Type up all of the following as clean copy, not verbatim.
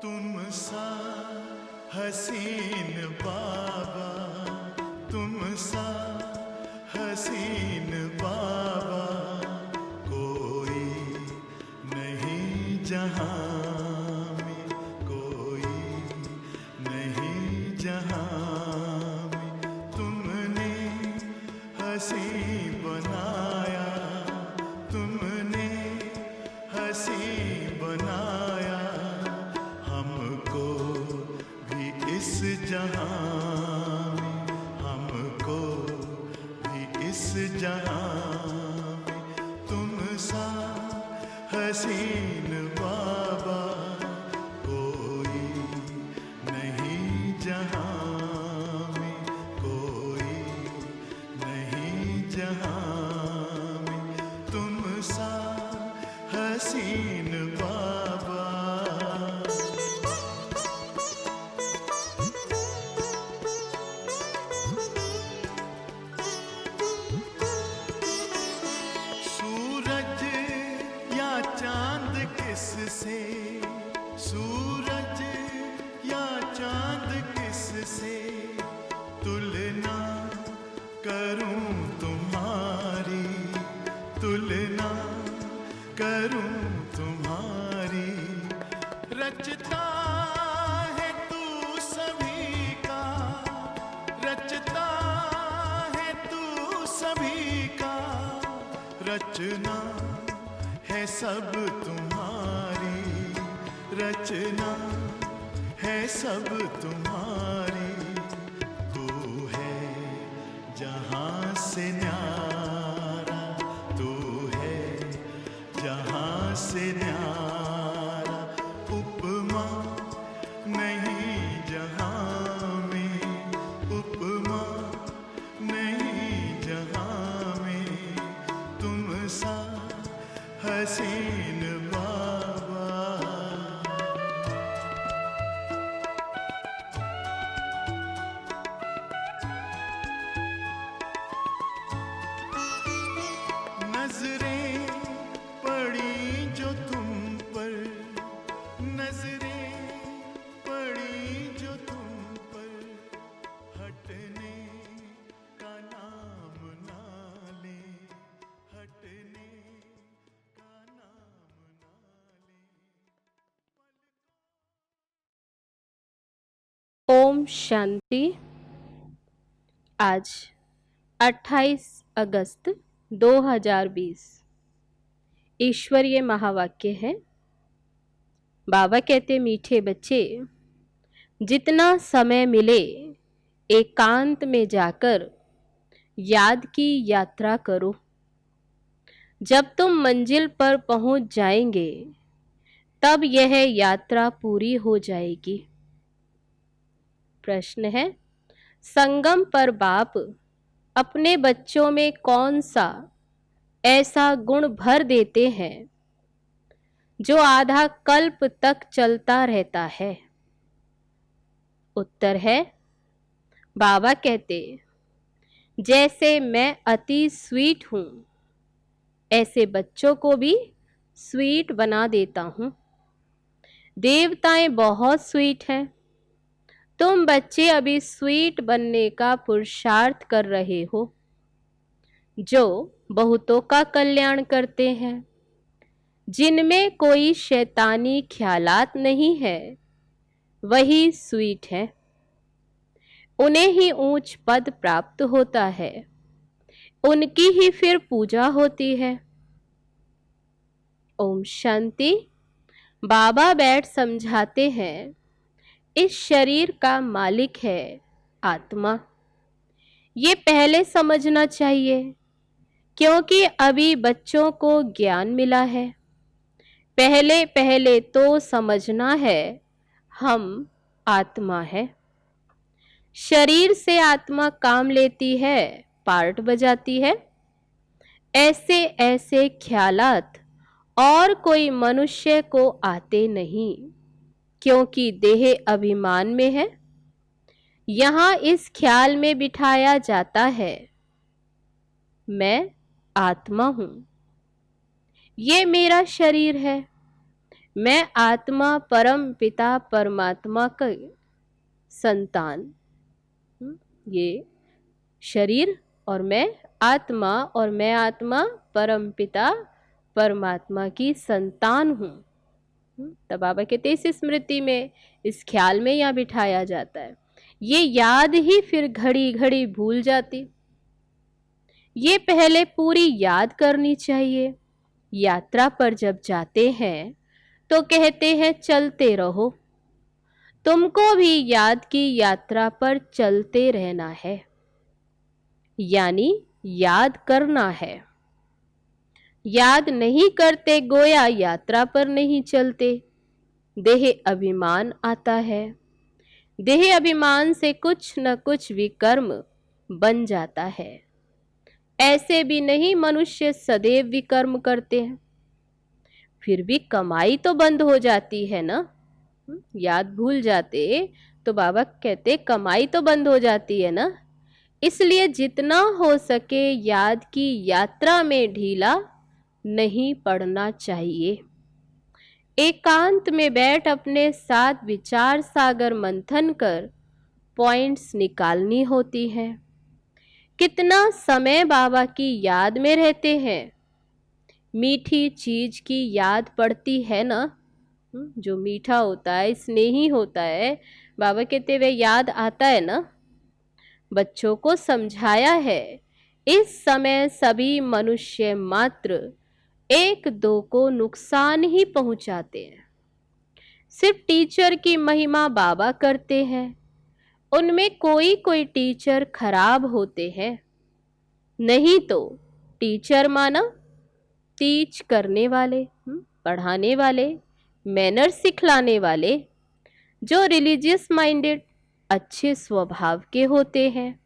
तुम सा हसीन बाबा, तुम सा हसीन बाबा, कोई नहीं जहां में, कोई नहीं जहां में। तुमने हसी बनाया, तुमने हसी बनाया, हमको भी इस जहां में, हमको भी इस जहां में। तुम सा हसीन बाबा, कोई नहीं जहां में, कोई नहीं जहां में। तुम सा हसीन बाबा। सूरज या चांद किससे, सूरज या चांद किससे तुलना करूं तुम्हारी, तुलना करूं तुम्हारी। रचता है तू सभी का, रचता है तू सभी का, रचना है सब तुम्हारी, रचना है सब तुम्हारी। तू है जहां से न्यारा, तू है जहां से न्यारा। उपमा नहीं जहां में, उपमा नहीं जहां में। तुम सा हसीन बाबा। नजरें पड़ी जो तुम पर, नजरें पड़ी जो तुम पर, हटने का नाम ना ले, हटने का नाम ना ले। ओम शांति। आज 28 अगस्त 2020 ईश्वरीय महावाक्य है। बाबा कहते, मीठे बच्चे, जितना समय मिले एकांत में जाकर याद की यात्रा करो। जब तुम मंजिल पर पहुंच जाएंगे तब यह यात्रा पूरी हो जाएगी। प्रश्न है, संगम पर बाप अपने बच्चों में कौन सा ऐसा गुण भर देते हैं जो आधा कल्प तक चलता रहता है? उत्तर है, बाबा कहते, जैसे मैं अति स्वीट हूं ऐसे बच्चों को भी स्वीट बना देता हूं। देवताएं बहुत स्वीट हैं, तुम बच्चे अभी स्वीट बनने का पुरुषार्थ कर रहे हो, जो बहुतों का कल्याण करते हैं। जिनमें कोई शैतानी ख्यालात नहीं है वही स्वीट है, उन्हें ही उच्च पद प्राप्त होता है, उनकी ही फिर पूजा होती है। ओम शांति। बाबा बैठ समझाते हैं, इस शरीर का मालिक है आत्मा। ये पहले समझना चाहिए, क्योंकि अभी बच्चों को ज्ञान मिला है। पहले पहले तो समझना है हम आत्मा है। शरीर से आत्मा काम लेती है, पार्ट बजाती है। ऐसे ऐसे ख्यालात और कोई मनुष्य को आते नहीं, क्योंकि देह अभिमान में है। यहाँ इस ख्याल में बिठाया जाता है, मैं आत्मा हूं, ये मेरा शरीर है, मैं आत्मा परम पिता परमात्मा का संतान। ये शरीर और मैं आत्मा परम पिता परमात्मा की संतान हूं। तब बाबा कहते इस स्मृति में, इस ख्याल में यहाँ बिठाया जाता है। ये याद ही फिर घड़ी घड़ी भूल जाती, ये पहले पूरी याद करनी चाहिए। यात्रा पर जब जाते हैं तो कहते हैं चलते रहो, तुमको भी याद की यात्रा पर चलते रहना है, यानी याद करना है। याद नहीं करते गोया यात्रा पर नहीं चलते। देह अभिमान आता है, देह अभिमान से कुछ न कुछ विकर्म बन जाता है। ऐसे भी नहीं मनुष्य सदैव विकर्म करते हैं, फिर भी कमाई तो बंद हो जाती है ना। याद भूल जाते तो बाबा कहते कमाई तो बंद हो जाती है ना। इसलिए जितना हो सके याद की यात्रा में ढीला नहीं पड़ना चाहिए। एकांत में बैठ अपने साथ विचार सागर मंथन कर पॉइंट्स निकालनी होती है। कितना समय बाबा की याद में रहते हैं, मीठी चीज की याद पड़ती है ना। जो मीठा होता है, स्नेही होता है, बाबा कहते वे याद आता है ना। बच्चों को समझाया है, इस समय सभी मनुष्य मात्र एक दो को नुकसान ही पहुंचाते हैं। सिर्फ टीचर की महिमा बाबा करते हैं, उनमें कोई कोई टीचर खराब होते हैं। नहीं तो टीचर माना टीच करने वाले, पढ़ाने वाले, मैनर सिखलाने वाले, जो रिलीजियस माइंडेड अच्छे स्वभाव के होते हैं,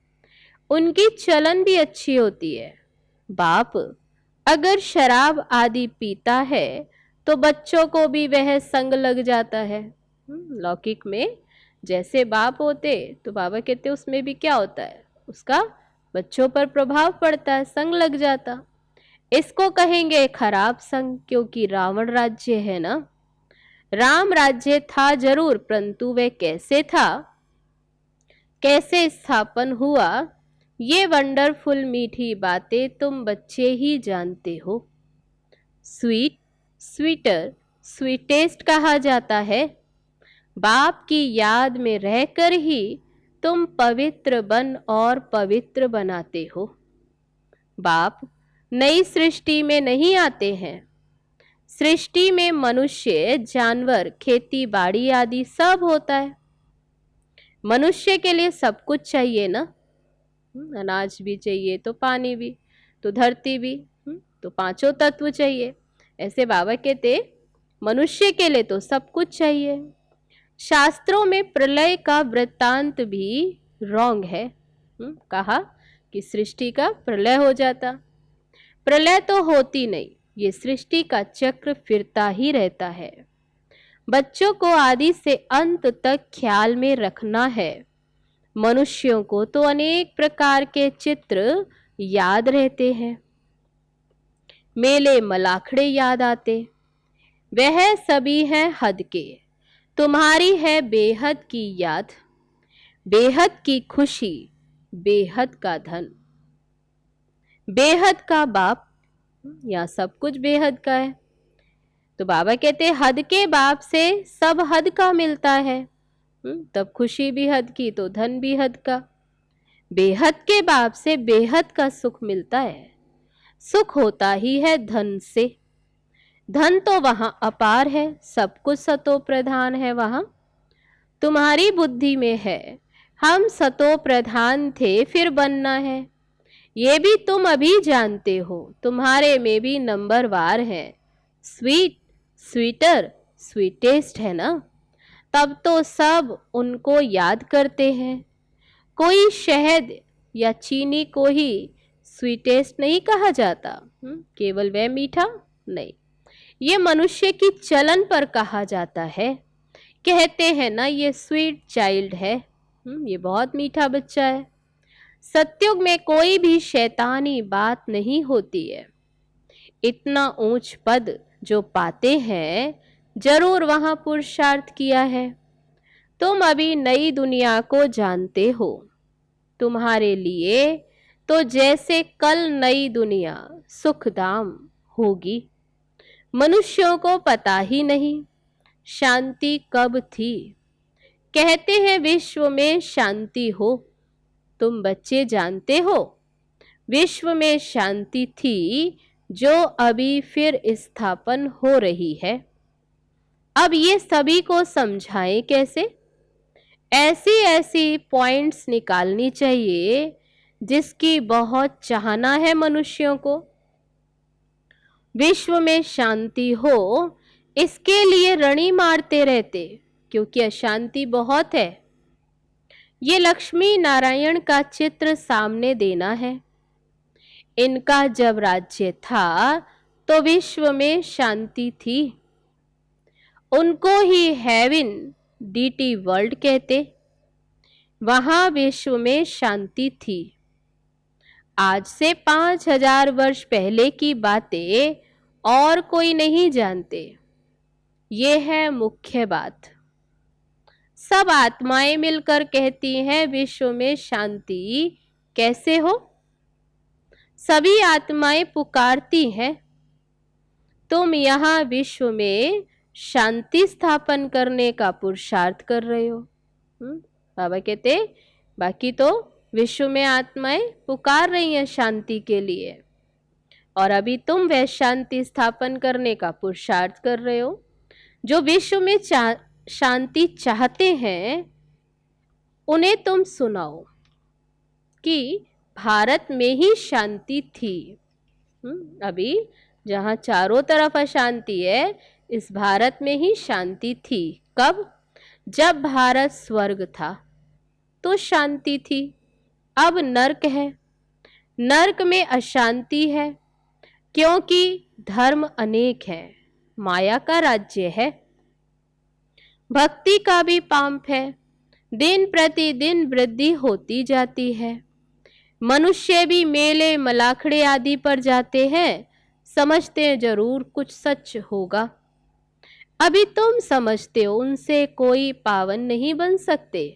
उनकी चलन भी अच्छी होती है। बाप अगर शराब आदि पीता है तो बच्चों को भी वह संग लग जाता है। लौकिक में जैसे बाप होते तो बाबा कहते उसमें भी क्या होता है, उसका बच्चों पर प्रभाव पड़ता है, संग लग जाता। इसको कहेंगे खराब संग, क्योंकि रावण राज्य है ना। राम राज्य था जरूर, परंतु वह कैसे था, कैसे स्थापन हुआ, ये वंडरफुल मीठी बातें तुम बच्चे ही जानते हो। स्वीट, स्वीटर, स्वीटेस्ट कहा जाता है। बाप की याद में रहकर ही तुम पवित्र बन और पवित्र बनाते हो। बाप नई सृष्टि में नहीं आते हैं। सृष्टि में मनुष्य, जानवर, खेती बाड़ी आदि सब होता है। मनुष्य के लिए सब कुछ चाहिए ना। अनाज भी चाहिए तो पानी भी, तो धरती भी, तो पांचों तत्व चाहिए। ऐसे बाबा कहते मनुष्य के लिए तो सब कुछ चाहिए। शास्त्रों में प्रलय का वृत्तांत भी रॉन्ग है। कहा कि सृष्टि का प्रलय हो जाता, प्रलय तो होती नहीं, ये सृष्टि का चक्र फिरता ही रहता है। बच्चों को आदि से अंत तक ख्याल में रखना है। मनुष्यों को तो अनेक प्रकार के चित्र याद रहते हैं, मेले मलाखड़े याद आते, वह सभी हैं हद के। तुम्हारी है बेहद की याद, बेहद की खुशी, बेहद का धन, बेहद का बाप, या सब कुछ बेहद का है। तो बाबा कहते हद के बाप से सब हद का मिलता है, तब खुशी भी हद की तो धन भी हद का। बेहद के बाप से बेहद का सुख मिलता है। सुख होता ही है धन से। धन तो वहां अपार है, सब कुछ सतो प्रधान है वहां। तुम्हारी बुद्धि में है, हम सतो प्रधान थे फिर बनना है, ये भी तुम अभी जानते हो। तुम्हारे में भी नंबरवार है। स्वीट, स्वीटर, स्वीटेस्ट है ना। तब तो सब उनको याद करते हैं। कोई शहद या चीनी को ही स्वीटेस्ट नहीं कहा जाता, केवल वह मीठा नहीं। ये मनुष्य की चलन पर कहा जाता है। कहते हैं ना, ये स्वीट चाइल्ड है, ये बहुत मीठा बच्चा है। सतयुग में कोई भी शैतानी बात नहीं होती है। इतना ऊंच पद जो पाते हैं, जरूर वहां पुरुषार्थ किया है। तुम अभी नई दुनिया को जानते हो। तुम्हारे लिए तो जैसे कल नई दुनिया सुखधाम होगी। मनुष्यों को पता ही नहीं शांति कब थी। कहते हैं विश्व में शांति हो। तुम बच्चे जानते हो, विश्व में शांति थी जो अभी फिर स्थापन हो रही है। अब ये सभी को समझाएं कैसे? ऐसी ऐसी पॉइंट्स निकालनी चाहिए जिसकी बहुत चाहना है मनुष्यों को। विश्व में शांति हो, इसके लिए रणी मारते रहते, क्योंकि अशांति बहुत है। ये लक्ष्मी नारायण का चित्र सामने देना है। इनका जब राज्य था तो विश्व में शांति थी। उनको ही हेवन डीटी वर्ल्ड कहते। वहां विश्व में शांति थी। आज से 5000 वर्ष पहले की बातें और कोई नहीं जानते। ये है मुख्य बात। सब आत्माएं मिलकर कहती हैं विश्व में शांति कैसे हो। सभी आत्माएं पुकारती हैं, तुम यहाँ विश्व में शांति स्थापन करने का पुरुषार्थ कर रहे हो। बाबा कहते बाकी तो विश्व में आत्माएं पुकार रही हैं शांति के लिए, और अभी तुम वह शांति स्थापन करने का पुरुषार्थ कर रहे हो। जो विश्व में शांति चाहते हैं उन्हें तुम सुनाओ कि भारत में ही शांति थी। अभी जहां चारों तरफ अशांति है, इस भारत में ही शांति थी। कब? जब भारत स्वर्ग था तो शांति थी। अब नर्क है। नर्क में अशांति है क्योंकि धर्म अनेक है, माया का राज्य है। भक्ति का भी पाप है, दिन प्रतिदिन वृद्धि होती जाती है। मनुष्य भी मेले मलाखड़े आदि पर जाते हैं, समझते हैं जरूर कुछ सच होगा। अभी तुम समझते हो उनसे कोई पावन नहीं बन सकते।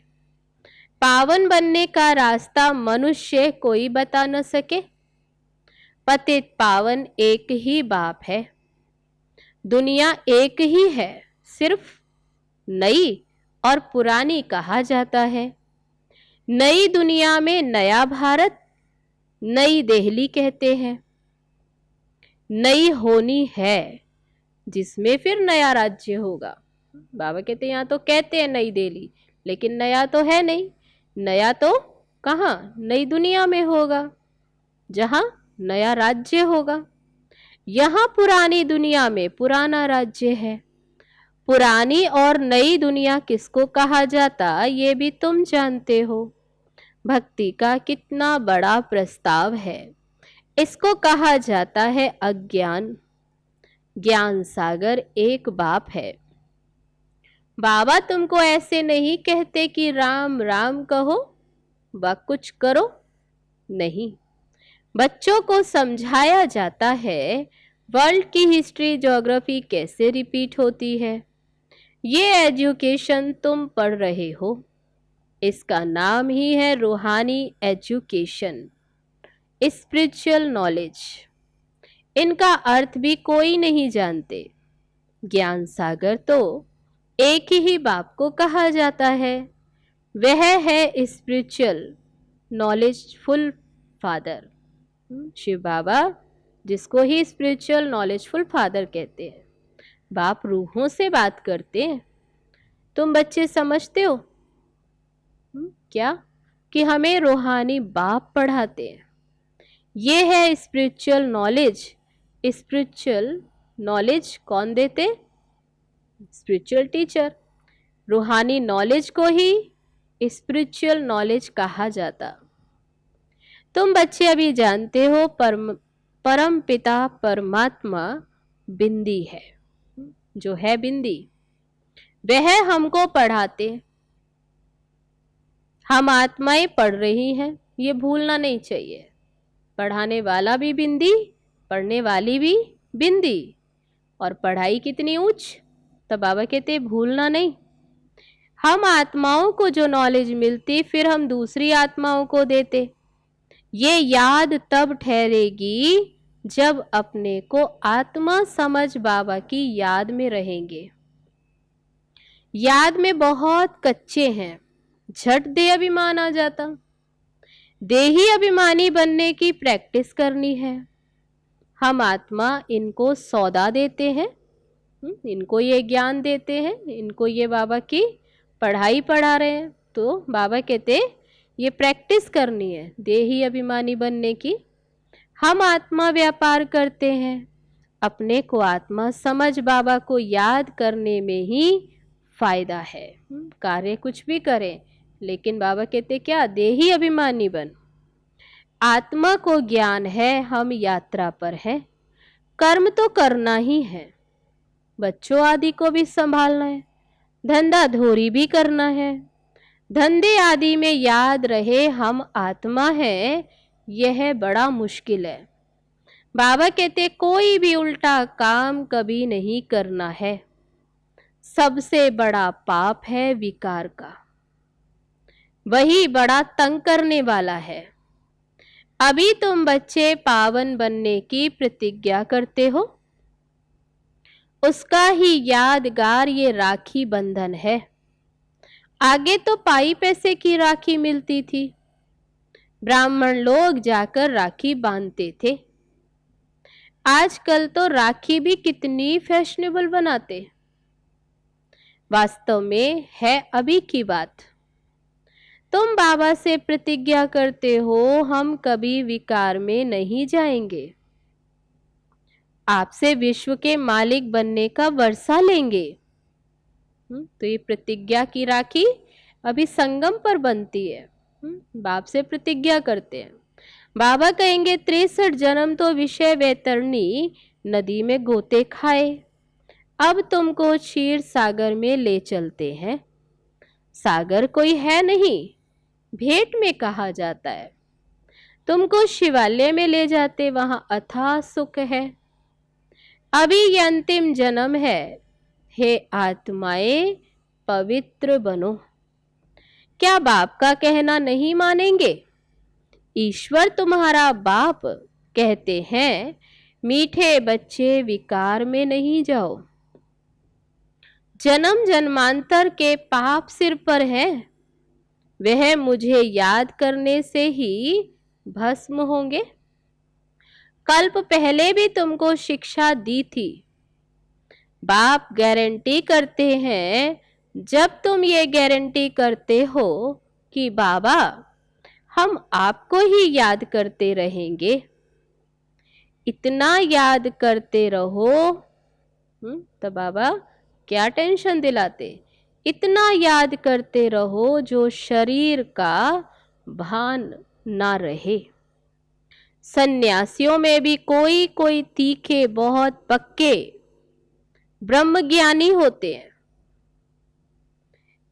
पावन बनने का रास्ता मनुष्य कोई बता न सके। पतित पावन एक ही बाप है। दुनिया एक ही है, सिर्फ नई और पुरानी कहा जाता है। नई दुनिया में नया भारत, नई दिल्ली कहते हैं। नई होनी है जिसमें फिर नया राज्य होगा। बाबा कहते हैं यहाँ तो कहते हैं नई दिल्ली, लेकिन नया तो है नहीं। नया तो कहाँ? नई दुनिया में होगा, जहां नया राज्य होगा। यहाँ पुरानी दुनिया में पुराना राज्य है। पुरानी और नई दुनिया किसको कहा जाता ये भी तुम जानते हो। भक्ति का कितना बड़ा प्रस्ताव है। इसको कहा जाता है अज्ञान। ज्ञान सागर एक बाप है। बाबा तुमको ऐसे नहीं कहते कि राम राम कहो व कुछ करो, नहीं। बच्चों को समझाया जाता है वर्ल्ड की हिस्ट्री ज्योग्राफी कैसे रिपीट होती है। ये एजुकेशन तुम पढ़ रहे हो, इसका नाम ही है रूहानी एजुकेशन, स्पिरिचुअल नॉलेज। इनका अर्थ भी कोई नहीं जानते। ज्ञान सागर तो एक ही बाप को कहा जाता है। वह है स्पिरिचुअल नॉलेजफुल फादर। शिव बाबा जिसको ही स्पिरिचुअल नॉलेजफुल फादर कहते हैं। बाप रूहों से बात करते हैं। तुम बच्चे समझते हो क्या कि हमें रूहानी बाप पढ़ाते हैं। ये है स्पिरिचुअल नॉलेज। स्पिरिचुअल नॉलेज कौन देते? Spiritual teacher. रूहानी नॉलेज को ही स्पिरिचुअल नॉलेज कहा जाता। तुम बच्चे अभी जानते हो परम पिता परमात्मा बिंदी है। जो है बिंदी, वह हमको पढ़ाते। हम आत्माएं पढ़ रही हैं, ये भूलना नहीं चाहिए। पढ़ाने वाला भी बिंदी, पढ़ने वाली भी बिंदी, और पढ़ाई कितनी उच्च। तब बाबा कहते भूलना नहीं। हम आत्माओं को जो नॉलेज मिलती फिर हम दूसरी आत्माओं को देते। ये याद तब ठहरेगी जब अपने को आत्मा समझ बाबा की याद में रहेंगे। याद में बहुत कच्चे हैं, झट दे अभिमान आ जाता। देही अभिमानी बनने की प्रैक्टिस करनी है। हम आत्मा इनको सौदा देते हैं, इनको ये ज्ञान देते हैं, इनको ये बाबा की पढ़ाई पढ़ा रहे हैं। तो बाबा कहते ये प्रैक्टिस करनी है देही अभिमानी बनने की। हम आत्मा व्यापार करते हैं, अपने को आत्मा समझ बाबा को याद करने में ही फायदा है। कार्य कुछ भी करें, लेकिन बाबा कहते क्या, देही अभिमानी बन। आत्मा को ज्ञान है हम यात्रा पर हैं, कर्म तो करना ही है। बच्चों आदि को भी संभालना है, धंधा धोरी भी करना है। धंधे आदि में याद रहे हम आत्मा हैं, यह बड़ा मुश्किल है। बाबा कहते कोई भी उल्टा काम कभी नहीं करना है। सबसे बड़ा पाप है विकार का, वही बड़ा तंग करने वाला है। अभी तुम बच्चे पावन बनने की प्रतिज्ञा करते हो, उसका ही यादगार ये राखी बंधन है। आगे तो पाई पैसे की राखी मिलती थी, ब्राह्मण लोग जाकर राखी बांधते थे। आजकल तो राखी भी कितनी फैशनेबल बनाते। वास्तव में है अभी की बात। तुम बाबा से प्रतिज्ञा करते हो हम कभी विकार में नहीं जाएंगे, आपसे विश्व के मालिक बनने का वर्षा लेंगे। तो ये प्रतिज्ञा की राखी अभी संगम पर बनती है। बाप से प्रतिज्ञा करते हैं। बाबा कहेंगे 63 जन्म तो विषय वैतरणी नदी में गोते खाए, अब तुमको क्षीर सागर में ले चलते हैं। सागर कोई है नहीं, भेंट में कहा जाता है। तुमको शिवालय में ले जाते, वहां अथाह सुख है। अभी ये अंतिम जन्म है, हे आत्माएं पवित्र बनो। क्या बाप का कहना नहीं मानेंगे? ईश्वर तुम्हारा बाप कहते हैं मीठे बच्चे विकार में नहीं जाओ। जन्म जन्मांतर के पाप सिर पर है, वह मुझे याद करने से ही भस्म होंगे। कल्प पहले भी तुमको शिक्षा दी थी। बाप गारंटी करते हैं, जब तुम ये गारंटी करते हो कि बाबा हम आपको ही याद करते रहेंगे, इतना याद करते रहो। तो बाबा क्या टेंशन दिलाते, इतना याद करते रहो जो शरीर का भान ना रहे। सन्यासियों में भी कोई कोई तीखे बहुत पक्के ब्रह्मज्ञानी होते हैं,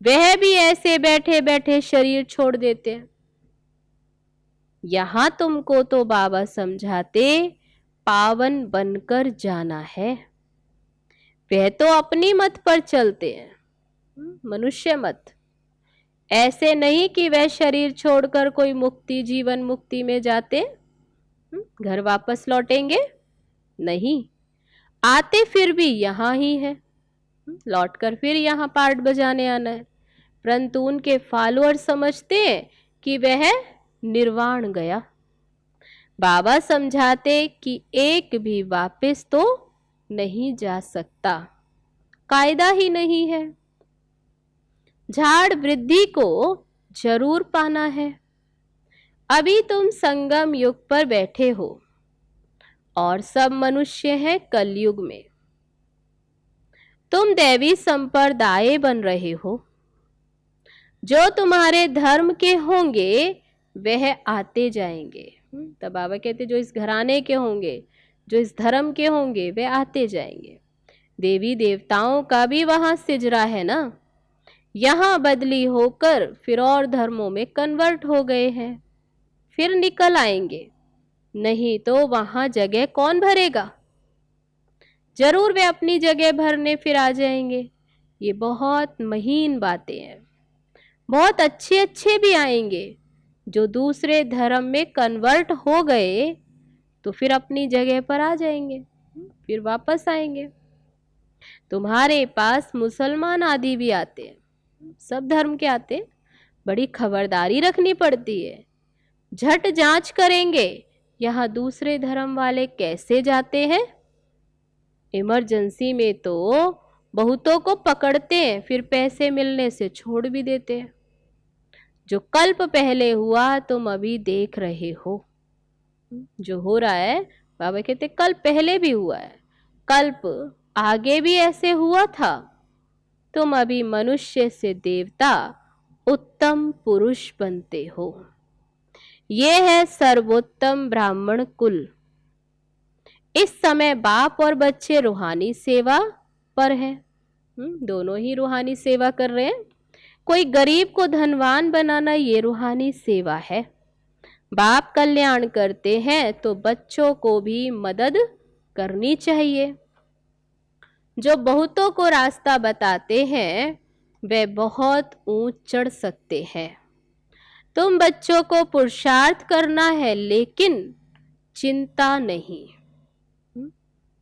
वह भी ऐसे बैठे बैठे शरीर छोड़ देते हैं। यहां तुमको तो बाबा समझाते पावन बनकर जाना है। वह तो अपनी मत पर चलते हैं, मनुष्य मत। ऐसे नहीं कि वह शरीर छोड़कर कोई मुक्ति जीवन मुक्ति में जाते घर वापस लौटेंगे, नहीं, आते फिर भी यहाँ ही है, लौटकर फिर यहाँ पार्ट बजाने आना है। परंतु उनके फॉलोअर समझते हैं कि वह निर्वाण गया। बाबा समझाते कि एक भी वापस तो नहीं जा सकता, कायदा ही नहीं है। झाड़ वृद्धि को जरूर पाना है। अभी तुम संगम युग पर बैठे हो और सब मनुष्य हैं कलयुग में। तुम दैवी संप्रदाय बन रहे हो। जो तुम्हारे धर्म के होंगे वह आते जाएंगे। तब बाबा कहते जो इस घराने के होंगे, जो इस धर्म के होंगे, वे आते जाएंगे। देवी देवताओं का भी वहां सिजरा है ना, यहाँ बदली होकर फिर और धर्मों में कन्वर्ट हो गए हैं, फिर निकल आएंगे, नहीं तो वहां जगह कौन भरेगा। जरूर वे अपनी जगह भरने फिर आ जाएंगे। ये बहुत महीन बातें हैं। बहुत अच्छे अच्छे भी आएंगे जो दूसरे धर्म में कन्वर्ट हो गए तो फिर अपनी जगह पर आ जाएंगे, फिर वापस आएंगे। तुम्हारे पास मुसलमान आदि भी आते हैं, सब धर्म के आते हैं। बड़ी खबरदारी रखनी पड़ती है। झट जांच करेंगे यहाँ दूसरे धर्म वाले कैसे जाते हैं। इमरजेंसी में तो बहुतों को पकड़ते हैं, फिर पैसे मिलने से छोड़ भी देते हैं। जो कल्प पहले हुआ तुम अभी देख रहे हो। जो हो रहा है, बाबा कहते कल्प पहले भी हुआ है, कल्प आगे भी ऐसे हुआ था। तुम अभी मनुष्य से देवता उत्तम पुरुष बनते हो। ये है सर्वोत्तम ब्राह्मण कुल। इस समय बाप और बच्चे रूहानी सेवा पर हैं। दोनों ही रूहानी सेवा कर रहे हैं। कोई गरीब को धनवान बनाना ये रूहानी सेवा है। बाप कल्याण करते हैं तो बच्चों को भी मदद करनी चाहिए। जो बहुतों को रास्ता बताते हैं वे बहुत ऊंच चढ़ सकते हैं। तुम बच्चों को पुरुषार्थ करना है लेकिन चिंता नहीं।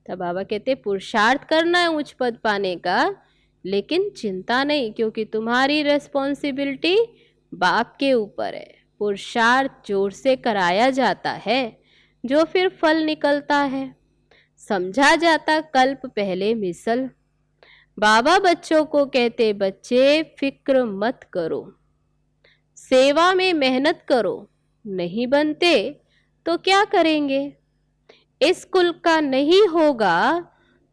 तब बाबा कहते पुरुषार्थ करना है ऊंच पद पाने का, लेकिन चिंता नहीं, क्योंकि तुम्हारी रिस्पॉन्सिबिलिटी बाप के ऊपर है। पुरुषार्थ जोर से कराया जाता है जो फिर फल निकलता है। समझा जाता कल्प पहले मिसल। बाबा बच्चों को कहते बच्चे फिक्र मत करो, सेवा में मेहनत करो। नहीं बनते तो क्या करेंगे। इस कुल का नहीं होगा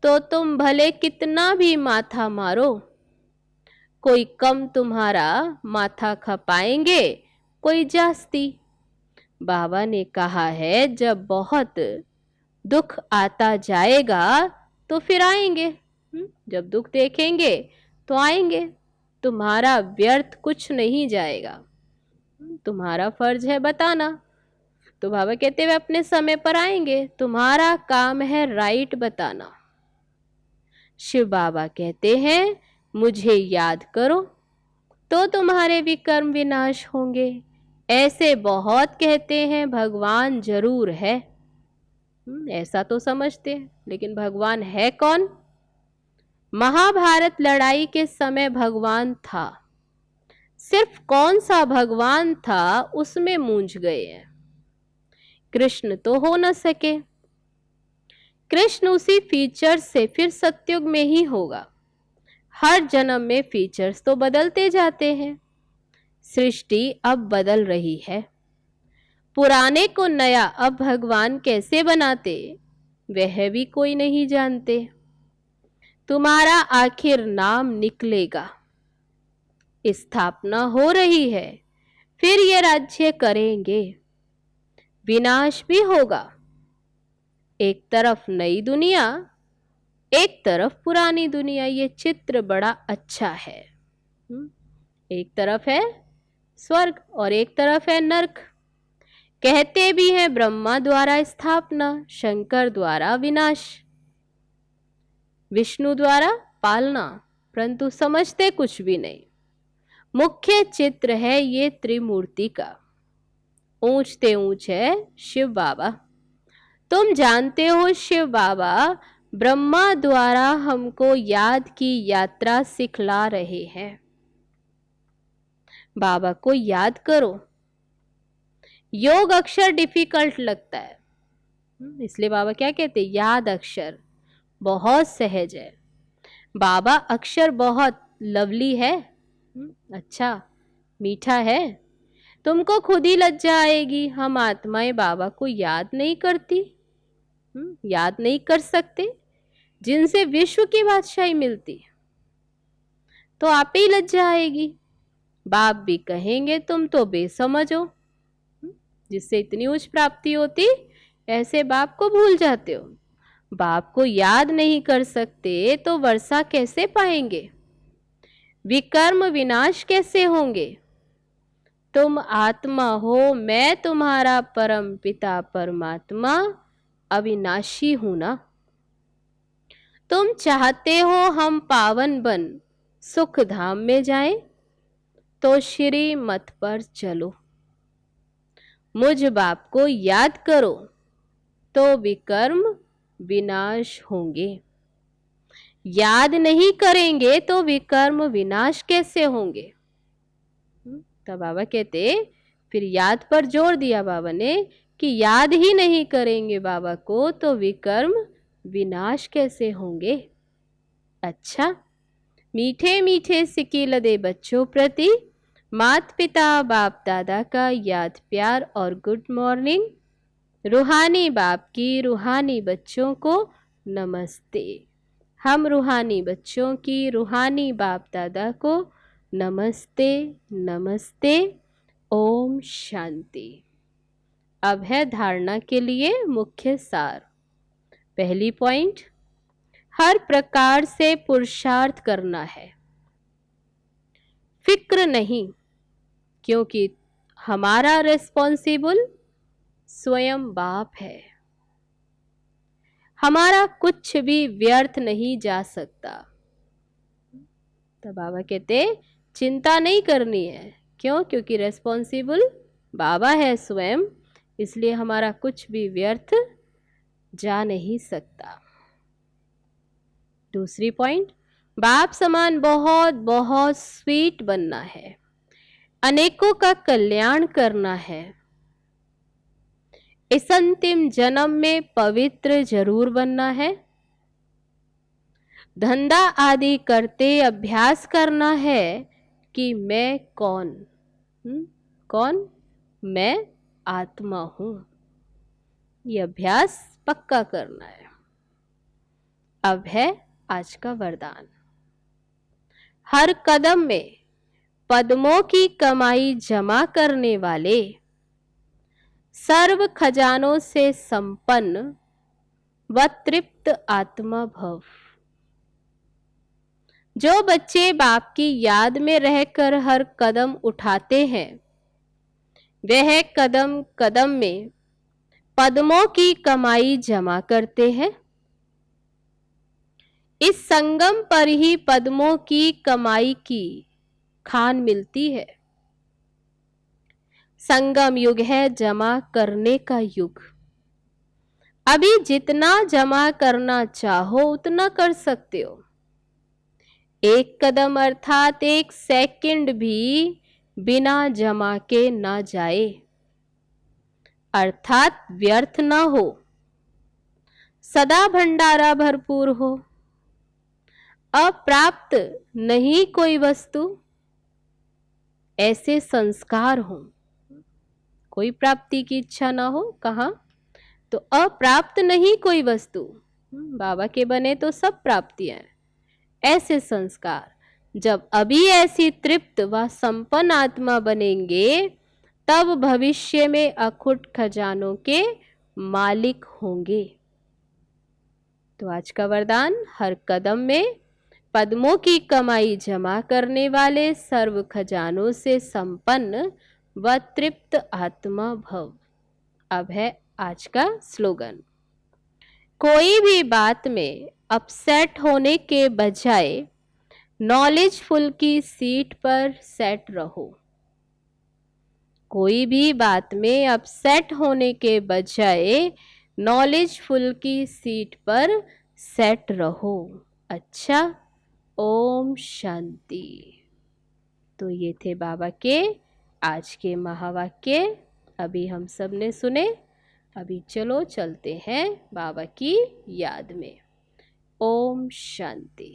तो तुम भले कितना भी माथा मारो, कोई कम तुम्हारा माथा खपाएंगे, कोई जास्ती। बाबा ने कहा है जब बहुत दुख आता जाएगा तो फिर आएंगे। जब दुख देखेंगे तो आएंगे। तुम्हारा व्यर्थ कुछ नहीं जाएगा। तुम्हारा फर्ज है बताना। तो बाबा कहते हुए अपने समय पर आएंगे। तुम्हारा काम है राइट बताना। शिव बाबा कहते हैं मुझे याद करो तो तुम्हारे विकर्म विनाश होंगे। ऐसे बहुत कहते हैं भगवान जरूर है। ऐसा तो समझते हैं, लेकिन भगवान है कौन। महाभारत लड़ाई के समय भगवान था, सिर्फ कौन सा भगवान था उसमें मूंझ गए हैं। कृष्ण तो हो न सके। कृष्ण उसी फीचर्स से फिर सतयुग में ही होगा। हर जन्म में फीचर्स तो बदलते जाते हैं। सृष्टि अब बदल रही है। पुराने को नया अब भगवान कैसे बनाते वह भी कोई नहीं जानते। तुम्हारा आखिर नाम निकलेगा। स्थापना हो रही है, फिर ये राज्य करेंगे। विनाश भी होगा। एक तरफ नई दुनिया, एक तरफ पुरानी दुनिया। ये चित्र बड़ा अच्छा है। एक तरफ है स्वर्ग और एक तरफ है नरक। कहते भी हैं ब्रह्मा द्वारा स्थापना, शंकर द्वारा विनाश, विष्णु द्वारा पालना, परंतु समझते कुछ भी नहीं। मुख्य चित्र है ये त्रिमूर्ति का। ऊंचते ऊंच है शिव बाबा। तुम जानते हो शिव बाबा ब्रह्मा द्वारा हमको याद की यात्रा सिखला रहे हैं। बाबा को याद करो। योग अक्षर डिफिकल्ट लगता है, इसलिए बाबा क्या कहते हैं याद अक्षर बहुत सहज है। बाबा अक्षर बहुत लवली है, अच्छा मीठा है। तुमको खुद ही लज्जा आएगी। हम आत्माएं बाबा को याद नहीं करती, याद नहीं कर सकते, जिनसे विश्व की बादशाही मिलती, तो आप ही लज्जा आएगी। बाप भी कहेंगे तुम तो बेसमझ हो। जिससे इतनी उच्च प्राप्ति होती ऐसे बाप को भूल जाते हो। बाप को याद नहीं कर सकते तो वर्षा कैसे पाएंगे, विकर्म विनाश कैसे होंगे। तुम आत्मा हो, मैं तुम्हारा परम पिता परमात्मा अविनाशी हूं ना। तुम चाहते हो हम पावन बन सुख धाम में जाएं, तो श्री मत पर चलो। मुझ बाप को याद करो तो विकर्म विनाश होंगे। याद नहीं करेंगे तो विकर्म विनाश कैसे होंगे। तो बाबा कहते, फिर याद पर जोर दिया बाबा ने कि याद ही नहीं करेंगे बाबा को तो विकर्म विनाश कैसे होंगे। अच्छा, मीठे मीठे सिकील दे बच्चों प्रति माता पिता बाप दादा का याद प्यार और गुड मॉर्निंग। रूहानी बाप की रूहानी बच्चों को नमस्ते। हम रूहानी बच्चों की रूहानी बाप दादा को नमस्ते नमस्ते। ओम शांति। अब है धारणा के लिए मुख्य सार। पहली पॉइंट, हर प्रकार से पुरुषार्थ करना है, फिक्र नहीं, क्योंकि हमारा रिस्पॉन्सिबल स्वयं बाप है। हमारा कुछ भी व्यर्थ नहीं जा सकता। तो बाबा कहते चिंता नहीं करनी है, क्यों, क्योंकि रिस्पॉन्सिबल बाबा है स्वयं, इसलिए हमारा कुछ भी व्यर्थ जा नहीं सकता। दूसरी पॉइंट, बाप समान बहुत बहुत स्वीट बनना है, अनेकों का कल्याण करना है। इस अंतिम जन्म में पवित्र जरूर बनना है। धंधा आदि करते अभ्यास करना है कि मैं कौन, कौन, मैं आत्मा हूं। ये अभ्यास पक्का करना है। अब है आज का वरदान। हर कदम में पद्मों की कमाई जमा करने वाले, सर्व खजानों से संपन्न व तृप्त आत्मा भव। जो बच्चे बाप की याद में रहकर हर कदम उठाते हैं, वह कदम कदम में पद्मों की कमाई जमा करते हैं। इस संगम पर ही पद्मों की कमाई की खान मिलती है। संगम युग है जमा करने का युग। अभी जितना जमा करना चाहो उतना कर सकते हो। एक कदम अर्थात एक सेकंड भी बिना जमा के ना जाए, अर्थात व्यर्थ ना हो, सदा भंडारा भरपूर हो। अप्राप्त नहीं कोई वस्तु, ऐसे संस्कार हो। कोई प्राप्ति की इच्छा ना हो, कहाँ, तो अप्राप्त नहीं कोई वस्तु। बाबा के बने तो सब प्राप्तियां, ऐसे संस्कार जब अभी ऐसी तृप्त व संपन्न आत्मा बनेंगे, तब भविष्य में अखुट खजानों के मालिक होंगे। तो आज का वरदान, हर कदम में पद्मों की कमाई जमा करने वाले, सर्व खजानों से संपन्न व तृप्त आत्मा भव। अब है आज का स्लोगन। कोई भी बात में अपसेट होने के बजाय नॉलेजफुल की सीट पर सेट रहो। कोई भी बात में अपसेट होने के बजाय नॉलेजफुल की सीट पर सेट रहो। अच्छा, ओम शांति। तो ये थे बाबा के आज के महावाक्य, अभी हम सब ने सुने। अभी चलो चलते हैं बाबा की याद में। ओम शांति।